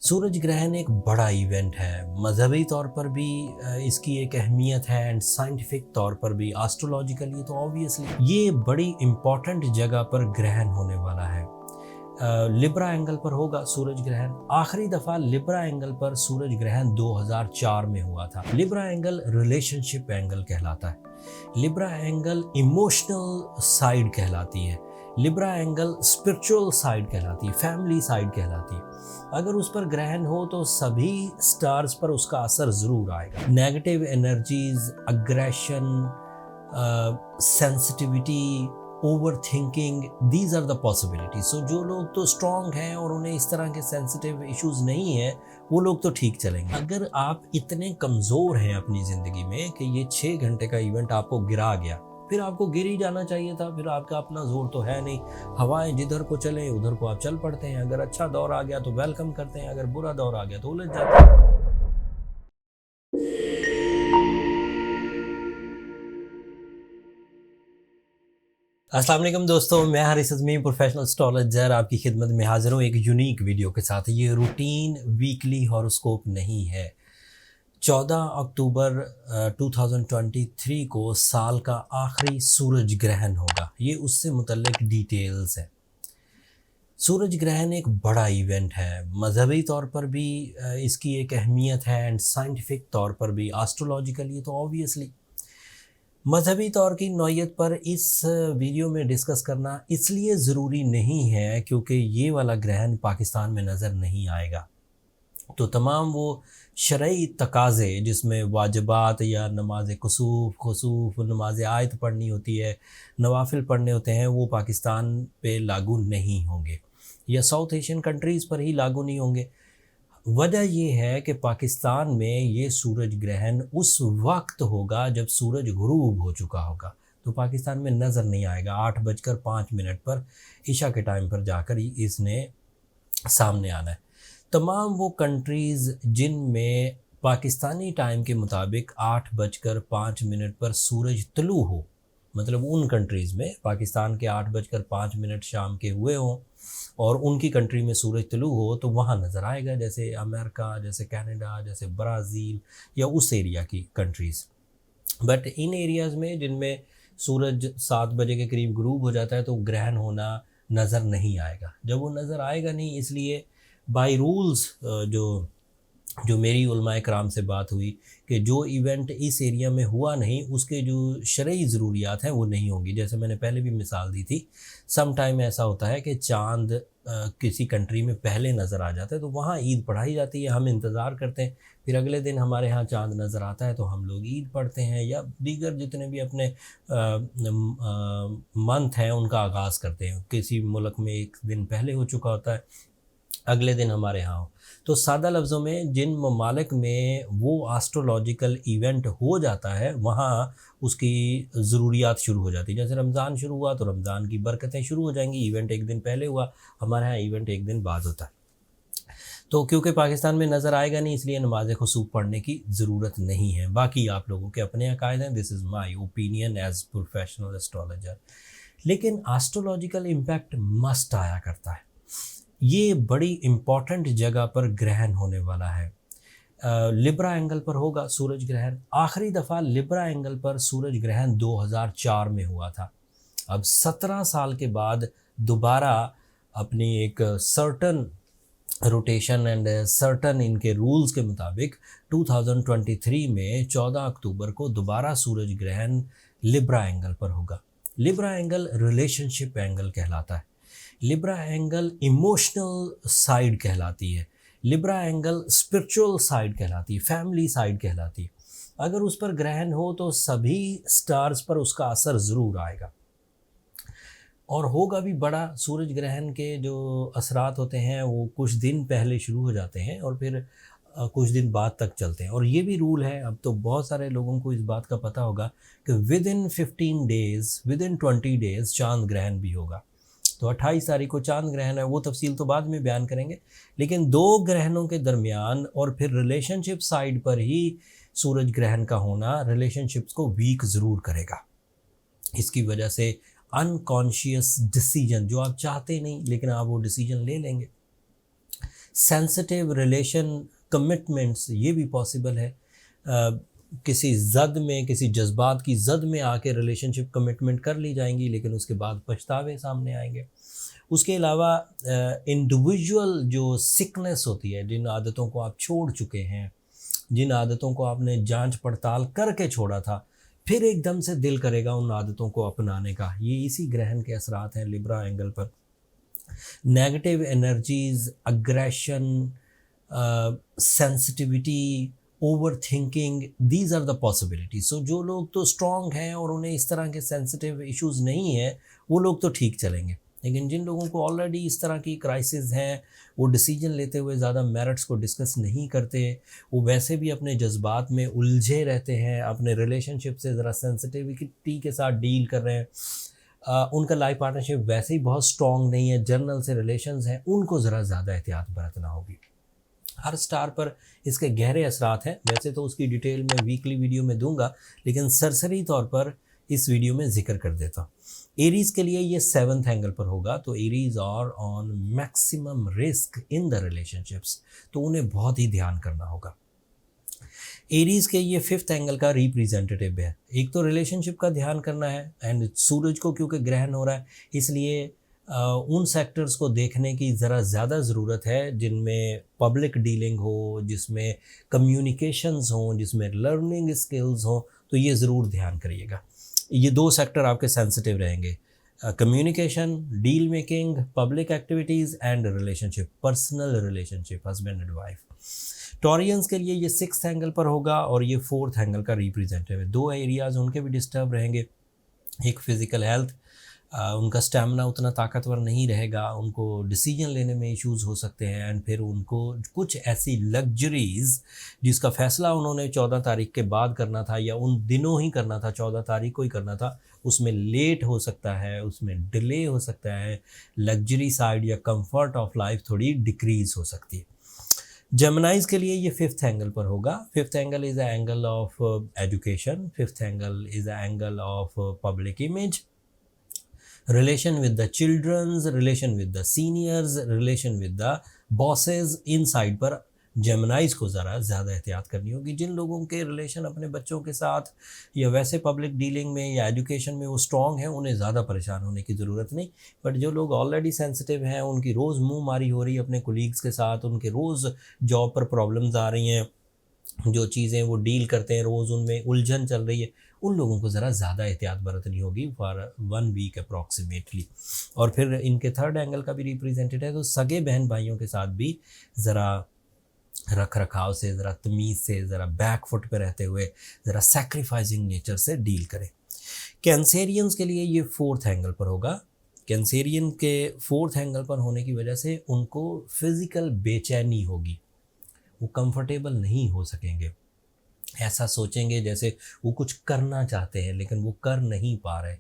सूरज ग्रहण एक बड़ा इवेंट है। मज़हबी तौर पर भी इसकी एक अहमियत है एंड साइंटिफिक तौर पर भी, एस्ट्रोलॉजिकली तो ऑब्वियसली ये बड़ी इम्पॉर्टेंट जगह पर ग्रहण होने वाला है। लिब्रा एंगल पर होगा सूरज ग्रहण। आखिरी दफ़ा लिब्रा एंगल पर सूरज ग्रहण 2004 में हुआ था। लिब्रा एंगल रिलेशनशिप एंगल कहलाता है। लिब्रा एंगल इमोशनल साइड कहलाती है। लिब्रा एंगल स्पिरिचुअल साइड कहलाती है, फैमिली साइड कहलाती है। अगर उस पर ग्रहण हो तो सभी स्टार्स पर उसका असर ज़रूर आएगा। Negative energies, aggression, sensitivity, over thinking, these are the possibility. So जो लोग तो स्ट्रॉन्ग हैं और उन्हें इस तरह के सेंसिटिव इश्यूज नहीं है, वो लोग तो ठीक चलेंगे। अगर आप इतने कमज़ोर हैं अपनी ज़िंदगी में कि ये 6 घंटे का इवेंट आपको गिरा गया, फिर आपको गिर ही जाना चाहिए था। फिर आपका अपना जोर तो है नहीं। हवाएं जिधर को चले उधर को आप चल पड़ते हैं। अगर अच्छा दौर आ गया तो वेलकम करते हैं, अगर बुरा दौर आ गया तो उलझ जाते हैं। अस्सलाम वालेकुम दोस्तों, मैं हारिस अज़मी प्रोफेशनल एस्ट्रोलॉजर आपकी खिदमत में हाजिर हूँ एक यूनिक वीडियो के साथ। ये रूटीन वीकली हॉरोस्कोप नहीं है। 14 अक्टूबर 2023 को साल का आखिरी सूरज ग्रहण होगा। ये उससे मुतल्लिक डिटेल्स है। सूरज ग्रहण एक बड़ा इवेंट है। मज़हबी तौर पर भी इसकी एक अहमियत है एंड साइंटिफिक तौर पर भी, एस्ट्रोलॉजिकली तो ऑब्वियसली। मज़हबी तौर की नौइयत पर इस वीडियो में डिस्कस करना इसलिए ज़रूरी नहीं है क्योंकि ये वाला ग्रहण पाकिस्तान में नज़र नहीं आएगा। तो तमाम वो शरई तकाज़े जिसमें वाजिबात या नमाज खुसूफ, नमाज आयत पढ़नी होती है, नवाफिल पढ़ने होते हैं, वो पाकिस्तान पे लागू नहीं होंगे या साउथ एशियन कंट्रीज़ पर ही लागू नहीं होंगे। वजह ये है कि पाकिस्तान में ये सूरज ग्रहण उस वक्त होगा जब सूरज गुरूब हो चुका होगा, तो पाकिस्तान में नज़र नहीं आएगा। 8:05 पर ईशा के टाइम पर जाकर ही इसने सामने आना है। तमाम वो कंट्रीज़ जिनमें पाकिस्तानी टाइम के मुताबिक 8:05 पर सूरज तुलू हो, मतलब उन कंट्रीज़ में पाकिस्तान के 8:05 शाम के हुए हों और उनकी कंट्री में सूरज तुलू हो, तो वहाँ नज़र आएगा। जैसे अमेरिका, जैसे कनाडा, जैसे ब्राज़ील या उस एरिया की कंट्रीज़। बट इन एरियाज़ में जिनमें सूरज 7 बजे के करीब गुरूब हो जाता है तो ग्रहण होना नज़र नहीं आएगा। जब वो नज़र आएगा नहीं, इसलिए बाय रूल्स जो मेरी उलमाए कराम से बात हुई कि जो इवेंट इस एरिया में हुआ नहीं उसके जो शरई ज़रूरियात हैं वो नहीं होंगी। जैसे मैंने पहले भी मिसाल दी थी, सम टाइम ऐसा होता है कि चाँद किसी कंट्री में पहले नज़र आ जाता है तो वहाँ ईद पढ़ाई जाती है, हम इंतज़ार करते हैं, फिर अगले दिन हमारे यहाँ चाँद नज़र आता है तो हम लोग ईद पढ़ते हैं या दीगर जितने भी अपने मंथ हैं उनका आगाज़ करते हैं। किसी मुल्क में एक दिन पहले हो चुका होता है, अगले दिन हमारे यहाँ हो। तो सादा लफ्ज़ों में जिन ममालिक में वो एस्ट्रोलॉजिकल इवेंट हो जाता है वहाँ उसकी ज़रूरियात शुरू हो जाती है। जैसे रमज़ान शुरू हुआ तो रमज़ान की बरकतें शुरू हो जाएंगी। इवेंट एक दिन पहले हुआ, हमारे यहाँ इवेंट एक दिन बाद होता है। तो क्योंकि पाकिस्तान में नज़र आएगा नहीं, इसलिए नमाज खुसूफ पढ़ने की ज़रूरत नहीं है। बाकी आप लोगों के अपने अकायद हैं, this is my opinion as professional astrologer. लेकिन एस्ट्रोलॉजिकल इम्पैक्ट मस्ट आया करता है। ये बड़ी इम्पॉर्टेंट जगह पर ग्रहण होने वाला है। लिब्रा एंगल पर होगा सूरज ग्रहण। आखिरी दफ़ा लिब्रा एंगल पर सूरज ग्रहण 2004 में हुआ था। अब 17 साल के बाद दोबारा अपनी एक सर्टन रोटेशन एंड सर्टन इनके रूल्स के मुताबिक 2023 में 14 अक्टूबर को दोबारा सूरज ग्रहण लिब्रा एंगल पर होगा। लिब्रा एंगल रिलेशनशिप एंगल कहलाता है। लिब्रा एंगल इमोशनल साइड कहलाती है। लिब्रा एंगल स्पिरिचुअल साइड कहलाती है, फैमिली साइड कहलाती है। अगर उस पर ग्रहण हो तो सभी स्टार्स पर उसका असर ज़रूर आएगा और होगा भी बड़ा। सूरज ग्रहण के जो असरात होते हैं वो कुछ दिन पहले शुरू हो जाते हैं और फिर कुछ दिन बाद तक चलते हैं। और ये भी रूल है, अब तो बहुत सारे लोगों को इस बात का पता होगा कि with in 15 days, with in 20 days चांद ग्रहण भी होगा। तो 28 तारीख को चांद ग्रहण है, वो तफसील तो बाद में बयान करेंगे। लेकिन 2 ग्रहणों के दरमियान और फिर रिलेशनशिप साइड पर ही सूरज ग्रहण का होना रिलेशनशिप्स को वीक ज़रूर करेगा। इसकी वजह से अनकॉन्शियस डिसीजन जो आप चाहते नहीं लेकिन आप वो डिसीजन ले लेंगे। सेंसिटिव रिलेशन कमिटमेंट्स ये भी पॉसिबल है। किसी जद में, किसी जज्बात की जद में आके रिलेशनशिप कमिटमेंट कर ली जाएंगी, लेकिन उसके बाद पछतावे सामने आएंगे। उसके अलावा इंडिविजुअल जो सिकनेस होती है, जिन आदतों को आप छोड़ चुके हैं, जिन आदतों को आपने जांच पड़ताल करके छोड़ा था, फिर एकदम से दिल करेगा उन आदतों को अपनाने का। ये इसी ग्रहण के असरात हैं लिब्रा एंगल पर। Negative energies, aggression, sensitivity, over thinking, these are the possibility. So जो लोग तो स्ट्रॉन्ग हैं और उन्हें इस तरह के सेंसिटिव इश्यूज नहीं है, वो लोग तो ठीक चलेंगे। लेकिन जिन लोगों को ऑलरेडी इस तरह की क्राइसिस हैं, वो डिसीजन लेते हुए ज़्यादा मेरिट्स को डिस्कस नहीं करते, वो वैसे भी अपने जज्बात में उलझे रहते हैं, अपने रिलेशनशिप से ज़रा सेंसिटिविटी के साथ डील कर रहे हैं, उनका लाइफ पार्टनरशिप वैसे ही बहुत स्ट्रॉन्ग नहीं है, जर्नल से रिलेशंस हैं, उनको ज़रा ज़्यादा एहतियात बरतना होगी। हर स्टार पर इसके गहरे असरात हैं। वैसे तो उसकी डिटेल मैं वीकली वीडियो में दूंगा, लेकिन सरसरी तौर पर इस वीडियो में जिक्र कर देता हूँ। एरीज के लिए ये 7th एंगल पर होगा, तो Aries are on maximum risk in the relationships, तो उन्हें बहुत ही ध्यान करना होगा। एरीज के ये 5th एंगल का रिप्रेजेंटेटिव है। एक तो रिलेशनशिप का ध्यान करना है, एंड सूरज को क्योंकि ग्रहण हो रहा है, इसलिए उन सेक्टर्स को देखने की ज़रा ज़्यादा ज़रूरत है जिनमें पब्लिक डीलिंग हो, जिसमें कम्युनिकेशंस हों, जिसमें लर्निंग स्किल्स हों, तो ये ज़रूर ध्यान करिएगा। ये 2 सेक्टर आपके सेंसिटिव रहेंगे, communication, deal making, public activities and relationship, personal relationship, husband and wife. Taureans के लिए ये 6th एंगल पर होगा और ये 4th एंगल का रिप्रेजेंटेटिव है। 2 एरियाज़ उनके भी डिस्टर्ब रहेंगे। एक फिज़िकल हेल्थ, उनका स्टैमिना उतना ताकतवर नहीं रहेगा, उनको डिसीजन लेने में इश्यूज़ हो सकते हैं, एंड फिर उनको कुछ ऐसी लग्जरीज़ जिसका फ़ैसला उन्होंने 14 तारीख के बाद करना था या उन दिनों ही करना था, 14 तारीख को ही करना था, उसमें लेट हो सकता है, उसमें डिले हो सकता है, लग्जरी साइड या कंफर्ट ऑफ लाइफ थोड़ी डिक्रीज़ हो सकती है। जेमिनाइज के लिए ये 5th एंगल पर होगा। 5th angle is a angle of education, 5th angle is a angle of public image, relation with the children's, relation with the seniors, relation with the bosses। In side पर जेमिनाइज को ज़रा ज़्यादा एहतियात करनी होगी। जिन लोगों के रिलेशन अपने बच्चों के साथ या वैसे पब्लिक डीलिंग में या एजुकेशन में वो स्ट्रॉन्ग हैं, उन्हें ज़्यादा परेशान होने की ज़रूरत नहीं। बट जो लोग ऑलरेडी सेंसिटिव हैं, उनकी रोज़ मुँह मारी हो रही है अपने कोलीग्स के साथ, उनके रोज़ जॉब पर प्रॉब्लम्स आ रही हैं, जो चीज़ें वो डील करते हैं रोज़ उनमें उलझन चल रही है, उन लोगों को ज़रा ज़्यादा एहतियात बरतनी होगी फॉर 1 वीक अप्रॉक्सीमेटली। और फिर इनके 3rd एंगल का भी रिप्रेजेंटेड है, तो सगे बहन भाइयों के साथ भी ज़रा रख रखाव से, ज़रा तमीज़ से, ज़रा बैक फुट पे रहते हुए, ज़रा सैक्रिफाइसिंग नेचर से डील करें। कैंसेरियंस के लिए ये 4th एंगल पर होगा। कैंसेरियन के 4th एंगल पर होने की वजह से उनको फिज़िकल बेचैनी होगी, वो कंफर्टेबल नहीं हो सकेंगे, ऐसा सोचेंगे जैसे वो कुछ करना चाहते हैं लेकिन वो कर नहीं पा रहे,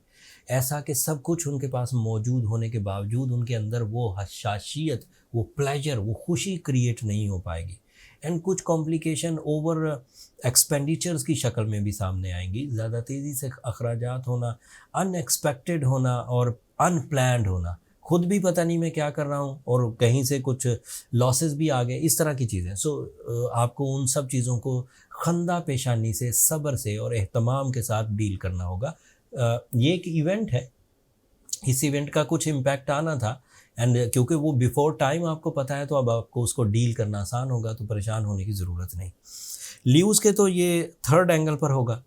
ऐसा कि सब कुछ उनके पास मौजूद होने के बावजूद उनके अंदर वो हशाशियत, वो प्लेजर, वो खुशी क्रिएट नहीं हो पाएगी। एंड कुछ कॉम्प्लिकेशन ओवर एक्सपेंडिचर्स की शक्ल में भी सामने आएंगी, ज़्यादा तेज़ी से अखराजात होना, अनएक्सपेक्टेड होना और अनप्लैंड होना, खुद भी पता नहीं मैं क्या कर रहा हूँ और कहीं से कुछ लॉसेस भी आ गए, इस तरह की चीज़ें। सो आपको उन सब चीज़ों को खंदा पेशानी से, सब्र से और एहतमाम के साथ डील करना होगा। ये एक इवेंट है, इस इवेंट का कुछ इम्पैक्ट आना था, एंड क्योंकि वो बिफोर टाइम आपको पता है, तो अब आपको उसको डील करना आसान होगा, तो परेशान होने की ज़रूरत नहीं। लीव्स के तो ये 3rd एंगल पर होगा,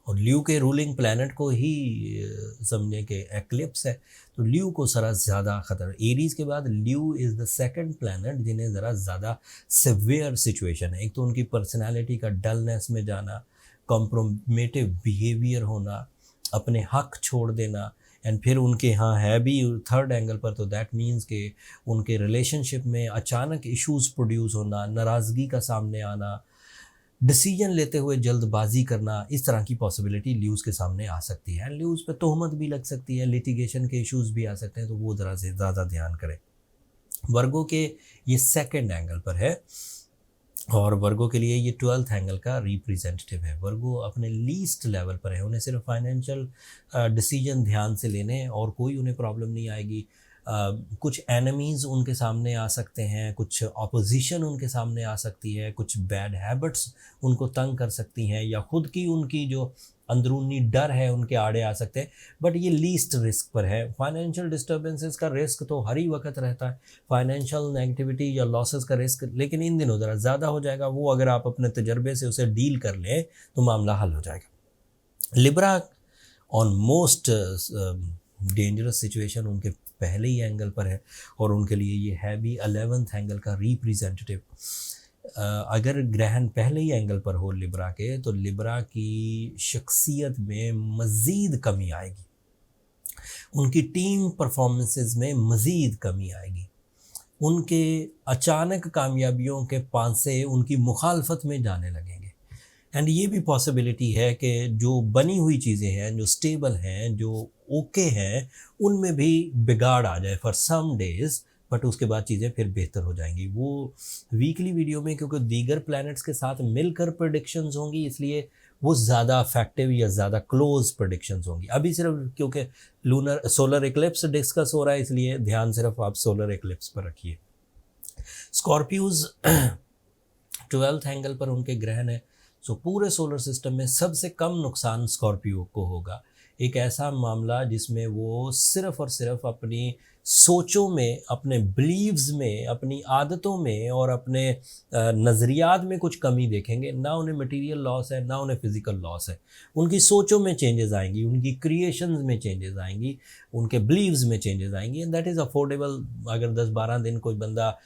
और ल्यू के रूलिंग प्लैनेट को ही समझे कि एक्लिप्स है, तो ल्यू को ज़रा ज़्यादा ख़तरा। एरीज़ के बाद ल्यू इज़ द 2nd प्लैनेट जिन्हें ज़रा ज़्यादा सिवियर सिचुएशन है। एक तो उनकी पर्सनालिटी का डलनेस में जाना, कॉम्प्रोमेटिव बिहेवियर होना, अपने हक छोड़ देना, एंड फिर उनके यहाँ है भी 3rd एंगल पर, तो दैट मीन्स कि उनके रिलेशनशिप में अचानक इश्यूज़ प्रोड्यूस होना, नाराज़गी का सामने आना, डिसीजन लेते हुए जल्दबाजी करना, इस तरह की पॉसिबिलिटी ल्यूज़ के सामने आ सकती है। ल्यूज़ पे तोहमत भी लग सकती है, लिटिगेशन के इश्यूज़ भी आ सकते हैं, तो वो ज़रा से ज़्यादा ध्यान करें। वर्गो के ये 2nd एंगल पर है, और वर्गो के लिए ये 12th एंगल का रिप्रेजेंटेटिव है। वर्गो अपने लीस्ट लेवल पर है, उन्हें सिर्फ फाइनेंशियल डिसीजन ध्यान से लेने हैं और कोई उन्हें प्रॉब्लम नहीं आएगी। कुछ एनिमीज़ उनके सामने आ सकते हैं, कुछ ऑपोजिशन उनके सामने आ सकती है, कुछ बैड हैबिट्स उनको तंग कर सकती हैं, या खुद की उनकी जो अंदरूनी डर है उनके आड़े आ सकते हैं। बट ये लीस्ट रिस्क पर है। फाइनेंशियल डिस्टर्बेंसेस का रिस्क तो हर ही वक्त रहता है, फाइनेंशियल नेगेटिविटी या लॉसेस का रिस्क, लेकिन इन दिनों ज़रा ज़्यादा हो जाएगा। वो अगर आप अपने तजर्बे से उसे डील कर लें तो मामला हल हो जाएगा। Libra on most dangerous situation उनके पहले ही एंगल पर है, और उनके लिए ये है भी 11th एंगल का रिप्रेजेंटेटिव। अगर ग्रहण पहले ही एंगल पर हो लिब्रा के, तो लिब्रा की शख्सियत में मज़ीद कमी आएगी, उनकी टीम परफॉर्मेंसेस में मज़ीद कमी आएगी, उनके अचानक कामयाबियों के पांसे उनकी मुखालफत में जाने लगेंगे। एंड ये भी पॉसिबिलिटी है कि जो बनी हुई चीज़ें हैं, जो स्टेबल हैं, जो ओके हैं, उनमें भी बिगाड़ आ जाए फॉर सम डेज़, बट उसके बाद चीज़ें फिर बेहतर हो जाएंगी। वो वीकली वीडियो में क्योंकि दीगर प्लैनेट्स के साथ मिलकर प्रेडिक्शंस होंगी, इसलिए वो ज़्यादा इफेक्टिव या ज़्यादा क्लोज प्रेडिक्शंस होंगी। अभी सिर्फ क्योंकि सोलर इक्लिप्स डिस्कस हो रहा है, इसलिए ध्यान सिर्फ आप सोलर इक्लिप्स पर रखिए। स्कॉर्पियोज 12th एंगल पर उनके ग्रहण है, सो पूरे सोलर सिस्टम में सबसे कम नुकसान स्कॉर्पियो को होगा। एक ऐसा मामला जिसमें वो सिर्फ़ और सिर्फ अपनी सोचों में, अपने बिलीव्स में, अपनी आदतों में और अपने नज़रियात में कुछ कमी देखेंगे। ना उन्हें मटेरियल लॉस है, ना उन्हें फ़िज़िकल लॉस है। उनकी सोचों में चेंजेस आएंगी, उनकी क्रिएशंस में चेंजेस आएंगी, उनके बिलीव्स में चेंजेस आएंगी, एंड दैट इज़ अफोर्डेबल। अगर 10-12 दिन कोई बंदा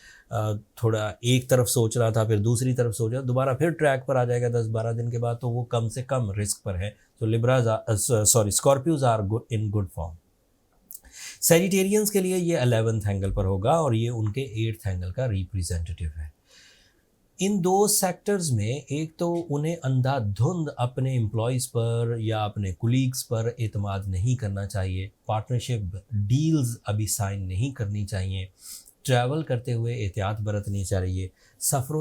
थोड़ा एक तरफ सोच रहा था, फिर दूसरी तरफ सोच रहा, दोबारा फिर ट्रैक पर आ जाएगा 10-12 दिन के बाद, तो वो कम से कम रिस्क पर है। तो Scorpios are in good form. Sagittarians के लिए ये 11th एंगल पर होगा, और ये उनके 8th एंगल का रिप्रेजेंटेटिव है। इन दो सेक्टर्स में एक तो उन्हें अंधाधुंध अपने एम्प्लॉयज़ पर या अपने कुलीग्स पर एतमाद नहीं करना चाहिए, पार्टनरशिप डील्स अभी साइन नहीं करनी चाहिए, ट्रैवल करते हुए एहतियात बरतनी चाहिए। सफ़र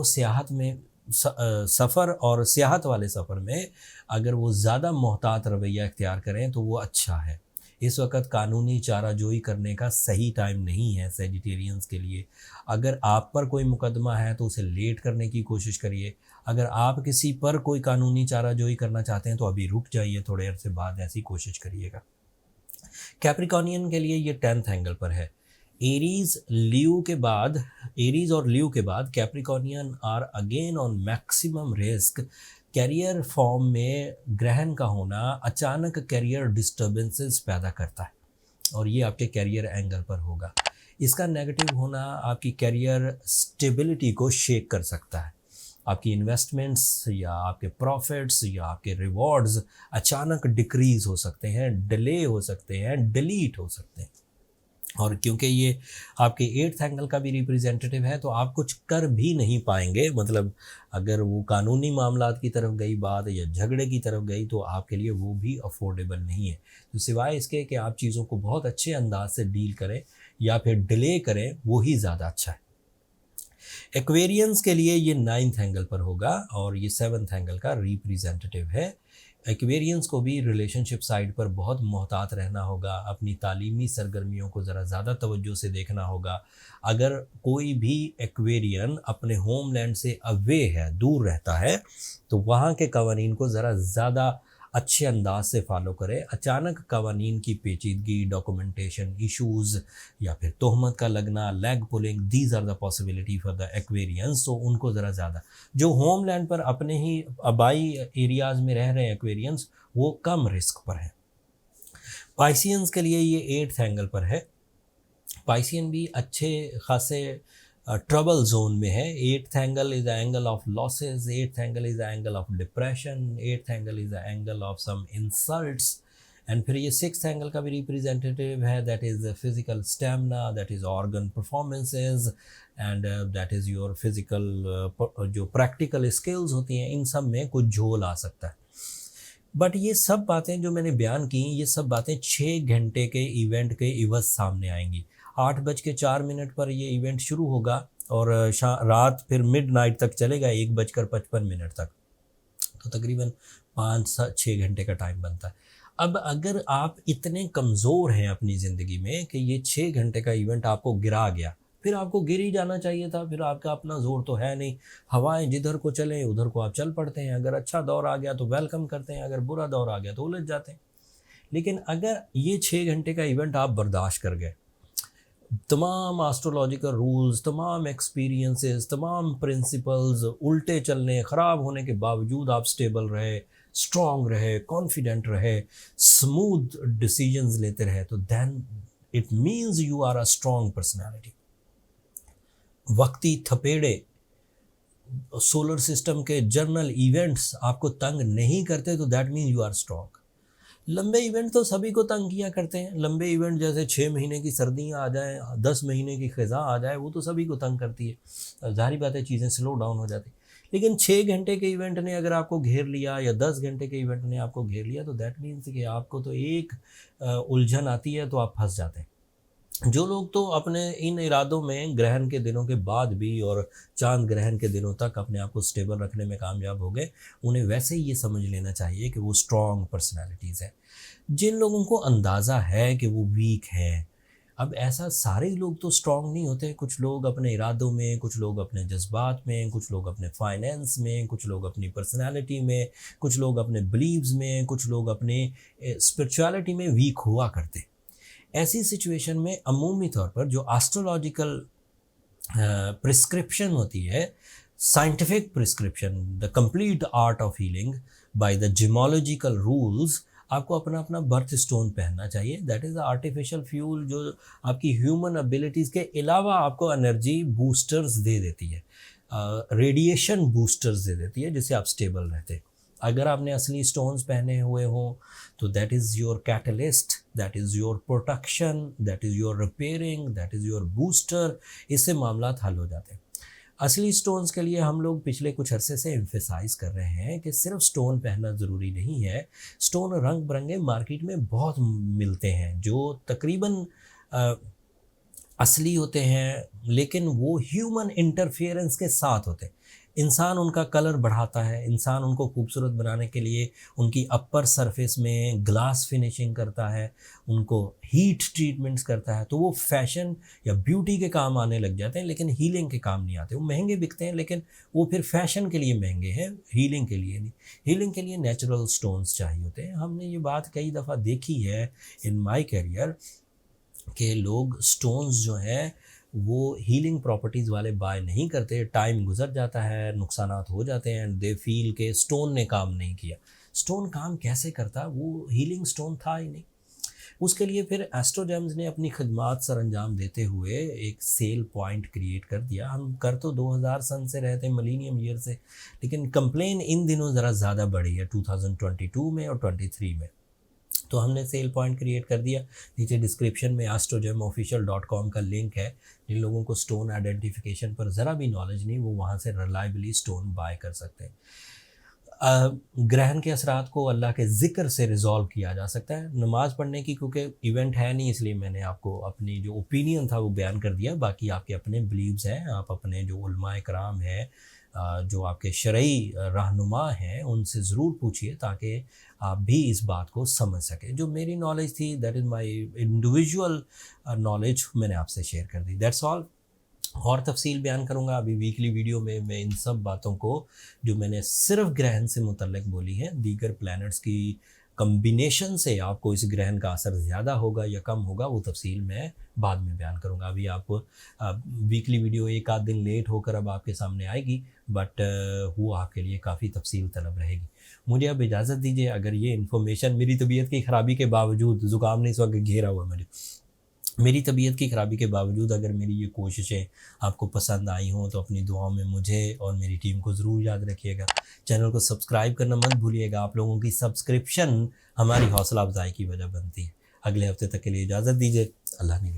और सियाहत वाले सफ़र में अगर वो ज़्यादा मोहतात रवैया इख्तियार करें तो वो अच्छा है। इस वक्त कानूनी चाराजोई करने का सही टाइम नहीं है सेजिटेरियंस के लिए। अगर आप पर कोई मुकदमा है तो उसे लेट करने की कोशिश करिए। अगर आप किसी पर कोई कानूनी चाराजोई करना चाहते हैं तो अभी रुक जाइए, थोड़े अरसे बाद ऐसी कोशिश करिएगा। कैप्रिकॉर्नियन के लिए ये 10th एंगल पर है। एरीज और लियो के बाद Capricornian are again on maximum risk. Career form में ग्रहण का होना अचानक कैरियर डिस्टर्बेंसेस पैदा करता है, और ये आपके कैरियर एंगल पर होगा। इसका नेगेटिव होना आपकी कैरियर स्टेबिलिटी को शेक कर सकता है। आपकी इन्वेस्टमेंट्स या आपके प्रॉफिट्स या आपके रिवॉर्ड्स अचानक डिक्रीज़ हो सकते हैं, डिले हो सकते हैं, डिलीट हो सकते हैं। और क्योंकि ये आपके 8th एंगल का भी रिप्रेजेंटेटिव है, तो आप कुछ कर भी नहीं पाएंगे। मतलब अगर वो कानूनी मामलात की तरफ गई बात या झगड़े की तरफ गई, तो आपके लिए वो भी अफोर्डेबल नहीं है। तो सिवाय इसके कि आप चीज़ों को बहुत अच्छे अंदाज से डील करें या फिर डिले करें, वो ही ज़्यादा अच्छा है। एक्वेरियंस के लिए ये 9th एंगल पर होगा, और ये 7th एंगल का रिप्रेजेंटेटिव है। एक्वेरियंस को भी रिलेशनशिप साइड पर बहुत मोहतात रहना होगा, अपनी तालीमी सरगर्मियों को ज़रा ज़्यादा तवज्जो से देखना होगा। अगर कोई भी एक्वेरियन अपने होमलैंड से अवे है, दूर रहता है, तो वहाँ के कवानीन को ज़रा ज़्यादा अच्छे अंदाज से फॉलो करें। अचानक कवानीन की पेचीदगी, डॉक्यूमेंटेशन इश्यूज़ या फिर तोहमत का लगना, leg pulling, these are the possibility for the Aquarians. तो उनको ज़रा ज़्यादा, जो होमलैंड पर अपने ही आबाई एरियाज़ में रह रहे हैं एक्वेरियंस, वो कम रिस्क पर हैं। पाइसियंस के लिए ये 8th एंगल पर है। पाइसियन भी अच्छे खासे ट्रबल जोन में है। 8th angle is the angle of losses, 8th angle is the angle of depression, 8th angle is the angle of some insults. And फिर ये 6th एंगल का भी रिप्रेजेंटेटिव है, that is physical stamina, that is organ performances, and that is your physical जो practical skills होती हैं, इन सब में कुछ झोल आ सकता है। बट ये सब बातें जो मैंने बयान की, ये सब बातें 6 घंटे के इवेंट के इवज़ सामने आएंगी। 8:04 पर ये इवेंट शुरू होगा और रात फिर मिडनाइट तक चलेगा, 1:55 तक, तो तकरीबन 5-6 घंटे का टाइम बनता है। अब अगर आप इतने कमज़ोर हैं अपनी ज़िंदगी में कि ये 6 घंटे का इवेंट आपको गिरा गया, फिर आपको गिर ही जाना चाहिए था, फिर आपका अपना ज़ोर तो है नहीं। हवाएँ जिधर को चलें उधर को आप चल पड़ते हैं, अगर अच्छा दौर आ गया तो वेलकम करते हैं, अगर बुरा दौर आ गया तो उलझ जाते हैं। लेकिन अगर ये 6 घंटे का इवेंट आप बर्दाश्त कर गए, तमाम एस्ट्रोलॉजिकल रूल्स, तमाम एक्सपीरियंसेस, तमाम प्रिंसिपल्स उल्टे चलने, ख़राब होने के बावजूद आप स्टेबल रहे, स्ट्रॉन्ग रहे, कॉन्फिडेंट रहे, स्मूथ डिसीजंस लेते रहे, तो then it means you are a strong personality. वक्ती थपेड़े, सोलर सिस्टम के जर्नल इवेंट्स आपको तंग नहीं करते तो that means you are strong. लंबे इवेंट तो सभी को तंग किया करते हैं। लंबे इवेंट जैसे 6 महीने की सर्दियाँ आ जाएँ, 10 महीने की ख़ज़ा आ जाए, वो तो सभी को तंग करती है। ज़ाहिर बात है चीज़ें स्लो डाउन हो जाती। लेकिन 6 घंटे के इवेंट ने अगर आपको घेर लिया या 10 घंटे के इवेंट ने आपको घेर लिया तो दैट मीन्स कि आपको तो एक उलझन आती है तो आप फंस जाते हैं। जो लोग तो अपने इन इरादों में ग्रहण के दिनों के बाद भी और चांद ग्रहण के दिनों तक अपने आप को स्टेबल रखने में कामयाब हो गए, उन्हें वैसे ही ये समझ लेना चाहिए कि वो स्ट्रॉन्ग पर्सनैलिटीज़ हैं। जिन लोगों को अंदाज़ा है कि वो वीक हैं, अब ऐसा सारे लोग तो स्ट्रॉन्ग नहीं होते। कुछ लोग अपने इरादों में, कुछ लोग अपने जज्बात में, कुछ लोग अपने फाइनेंस में, कुछ लोग अपनी पर्सनैलिटी में, कुछ लोग अपने बिलीव्स में, कुछ लोग अपने स्पिरिचुअलिटी में वीक हुआ करते। ऐसी सिचुएशन में अमूमी तौर पर जो एस्ट्रोलॉजिकल प्रिस्क्रिप्शन होती है, scientific prescription, the complete art of healing by the gemological rules, आपको अपना अपना बर्थ स्टोन पहनना चाहिए। दैट इज़ आर्टिफिशियल फ्यूल जो आपकी ह्यूमन एबिलिटीज़ के अलावा आपको एनर्जी बूस्टर्स दे देती है, रेडिएशन बूस्टर्स दे देती है, जिससे आप स्टेबल रहते हैं। अगर आपने असली स्टोन्स पहने हुए हों तो that is your catalyst, that is your protection, that is your repairing, that is your booster. इससे मामला हल हो जाते हैं। असली स्टोन्स के लिए हम लोग पिछले कुछ अरसे से एम्फेसाइज कर रहे हैं कि सिर्फ स्टोन पहनना ज़रूरी नहीं है। स्टोन रंग बिरंगे मार्केट में बहुत मिलते हैं जो तकरीबन असली होते हैं, लेकिन वो ह्यूमन इंटरफेरेंस के साथ होते हैं। इंसान उनका कलर बढ़ाता है, इंसान उनको खूबसूरत बनाने के लिए उनकी अपर सरफेस में ग्लास फिनिशिंग करता है, उनको हीट ट्रीटमेंट्स करता है, तो वो फैशन या ब्यूटी के काम आने लग जाते हैं, लेकिन हीलिंग के काम नहीं आते। वो महंगे बिकते हैं लेकिन वो फिर फैशन के लिए महंगे हैं, हीलिंग के लिए नहीं। हीलिंग के लिए नेचुरल स्टोन्स चाहिए होते हैं। हमने ये बात कई दफ़ा देखी है इन माई करियर कि लोग स्टोन्स जो हैं वो हीलिंग प्रॉपर्टीज़ वाले बाय नहीं करते। टाइम गुजर जाता है, नुकसानात हो जाते हैं एंड दे फील के स्टोन ने काम नहीं किया। स्टोन काम कैसे करता, वो हीलिंग स्टोन था ही नहीं। उसके लिए फिर एस्ट्रोजेम्स ने अपनी खदमात सरअंजाम देते हुए एक सेल पॉइंट क्रिएट कर दिया। हम कर तो 2000 सन से रहते हैं, मिलीनियम ईयर से, लेकिन कंप्लेन इन दिनों ज़रा ज़्यादा बढ़ी है 2022 में और 23 में। तो हमने सेल पॉइंट क्रिएट कर दिया। नीचे डिस्क्रिप्शन में astrogemofficial.com का लिंक है। जिन लोगों को स्टोन आइडेंटिफिकेशन पर ज़रा भी नॉलेज नहीं, वो वहाँ से रिलायबली स्टोन बाय कर सकते हैं। ग्रहण के असरात को अल्लाह के ज़िक्र से रिज़ॉल्व किया जा सकता है। नमाज़ पढ़ने की क्योंकि इवेंट है नहीं, इसलिए मैंने आपको अपनी जो ओपिनियन था वो बयान कर दिया। बाकी आपके अपने बिलीव्स हैं, आप अपने जो उलमाए कराम हैं, जो आपके शरई रहनुमा हैं, उनसे ज़रूर पूछिए ताकि आप भी इस बात को समझ सकें। जो मेरी नॉलेज थी, that is my individual knowledge, मैंने आपसे शेयर कर दी। That's all. और तफसील बयान करूँगा अभी वीकली वीडियो में। मैं इन सब बातों को जो मैंने सिर्फ ग्रहण से मुतल्लिक बोली हैं, दीगर प्लैनेट्स की कम्बिनेशन से आपको इस ग्रहण का असर ज़्यादा होगा या कम होगा, वो तफसील मैं बाद में बयान करूँगा। अभी आप वीकली वीडियो एक आध दिन लेट होकर अब आपके सामने आएगी, बट वो आपके लिए काफ़ी तफसील तलब रहेगी। मुझे अब इजाज़त दीजिए। अगर ये इन्फॉर्मेशन मेरी तबीयत की ख़राबी के बावजूद, ज़ुकाम ने इस वक्त घेरा हुआ मेरी तबीयत की ख़राबी के बावजूद अगर मेरी ये कोशिशें आपको पसंद आई हों तो अपनी दुआओं में मुझे और मेरी टीम को ज़रूर याद रखिएगा। चैनल को सब्सक्राइब करना मत भूलिएगा। आप लोगों की सब्सक्रिप्शन हमारी हौसला अफजाई की वजह बनती है। अगले हफ्ते तक के लिए इजाज़त दीजिए। अल्लाह ने